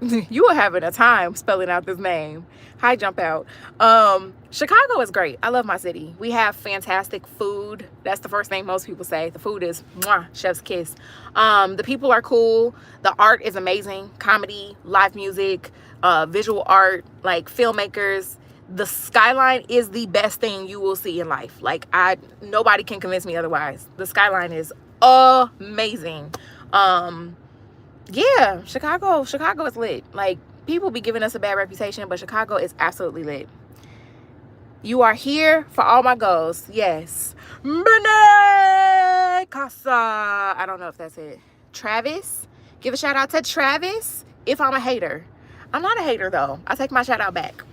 You are having a time spelling out this name. Hi, jump out. Chicago is great. I love my city. We have fantastic food. That's the first thing most people say. The food is mwah, chef's kiss. The people are cool. The art is amazing. Comedy, live music, visual art, like filmmakers. The skyline is the best thing you will see in life. Like, nobody can convince me otherwise. The skyline is amazing. Yeah, Chicago is lit. Like, people be giving us a bad reputation, but Chicago is absolutely lit. You are here for all my goals. Yes. Bene Casa. I don't know if that's it. Travis. Give a shout out to Travis if I'm a hater. I'm not a hater though. I take my shout out back.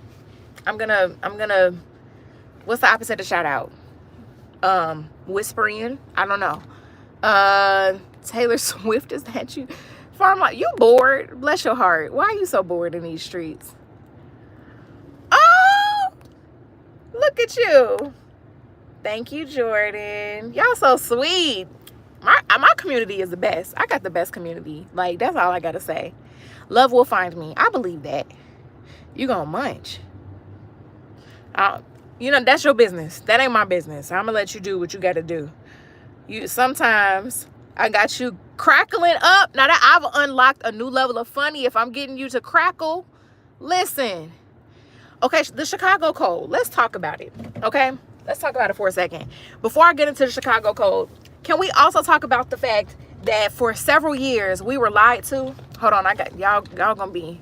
I'm gonna what's the opposite of shout out? Whispering. I don't know. Taylor Swift, is that you? Farm, you bored? Bless your heart. Why are you so bored in these streets? Oh, look at you. Thank you, Jordan. Y'all so sweet. My community is the best. I got the best community. Like, that's all I gotta say. Love will find me. I believe that. You gonna munch. You know, that's your business. That ain't my business. I'm gonna let you do what you gotta do. Sometimes I got you crackling up. Now that I've unlocked a new level of funny, if I'm getting you to crackle, listen. Okay, the Chicago Code. Let's talk about it. Okay? Let's talk about it for a second. Before I get into the Chicago Code, can we also talk about the fact that for several years we were lied to? Hold on, I got y'all gonna be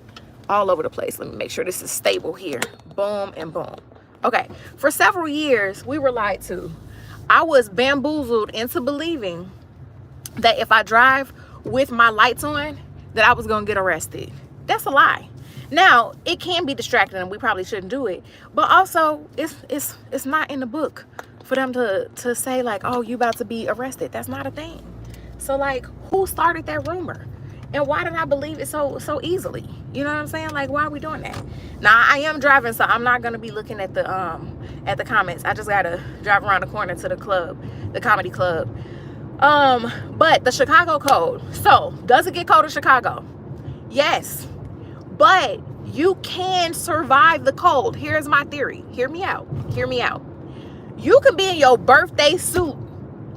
all over the place. Let me make sure this is stable here. Boom and boom. Okay, for several years we were lied to. I was bamboozled into believing that if I drive with my lights on, that I was gonna get arrested. That's a lie. Now, it can be distracting and we probably shouldn't do it, but also it's not in the book for them to say like, oh, you about to be arrested. That's not a thing. So like, who started that rumor? And why did I believe it so easily? You know what I'm saying? Like, why are we doing that? Now, I am driving, so I'm not gonna be looking at the comments. I just gotta drive around the corner to the club, the comedy club. But the Chicago Code. So, does it get cold in Chicago? Yes. But you can survive the cold. Here's my theory. Hear me out. Hear me out. You can be in your birthday suit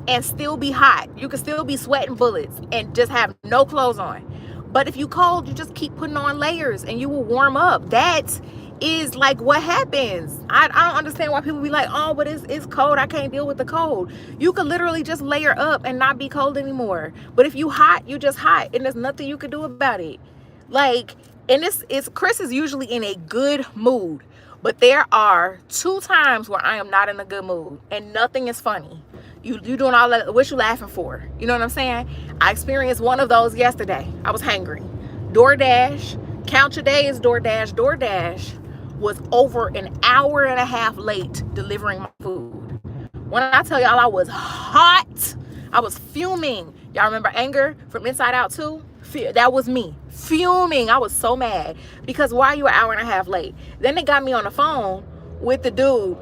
and still be hot. You can still be sweating bullets and just have no clothes on. But if you cold, you just keep putting on layers and you will warm up. That is like what happens. I don't understand why people be like, oh, but it's cold. I can't deal with the cold. You could literally just layer up and not be cold anymore. But if you hot, you just hot and there's nothing you can do about it. Like, and Chris is usually in a good mood. But there are 2 times where I am not in a good mood and nothing is funny. You doing all that, what you laughing for? You know what I'm saying? I experienced one of those yesterday. I was hangry. DoorDash, count your days, DoorDash. DoorDash was over an hour and a half late delivering my food. When I tell y'all I was hot, I was fuming. Y'all remember Anger from Inside Out 2? That was me, fuming. I was so mad because why are you an hour and a half late? Then they got me on the phone with the dude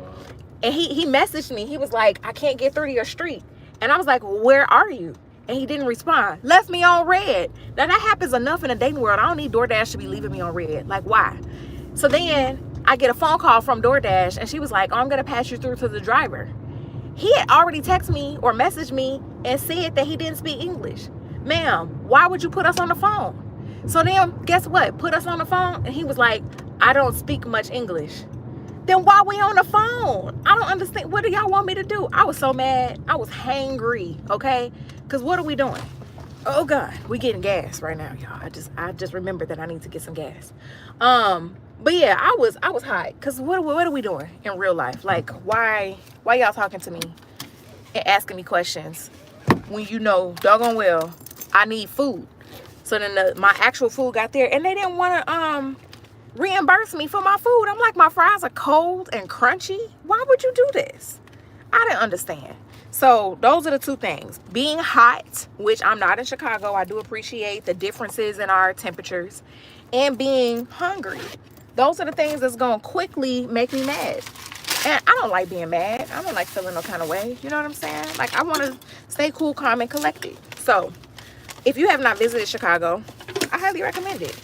and he messaged me. He was like, I can't get through to your street. And I was like, well, where are you? And he didn't respond. Left me on red. Now that happens enough in the dating world. I don't need DoorDash to be leaving me on red. Like, why? So then I get a phone call from DoorDash and she was like, oh, I'm gonna pass you through to the driver. He had already texted me or messaged me and said that he didn't speak English. Ma'am, why would you put us on the phone? So then, guess what? Put us on the phone, and he was like, I don't speak much English. Then why we on the phone? I don't understand. What do y'all want me to do? I was so mad. I was hangry, okay? Because what are we doing? Oh, God. We getting gas right now, y'all. I just remembered that I need to get some gas. But yeah, I was hot. Because what are we doing in real life? Like, why y'all talking to me and asking me questions when you know doggone well I need food? So then my actual food got there and they didn't want to reimburse me for my food. I'm like, my fries are cold and crunchy. Why would you do this? I didn't understand. So those are the 2 things. Being hot, which I'm not in Chicago. I do appreciate the differences in our temperatures. And being hungry. Those are the things that's going to quickly make me mad. And I don't like being mad. I don't like feeling no kind of way. You know what I'm saying? Like, I want to stay cool, calm, and collected. So if you have not visited Chicago, I highly recommend it.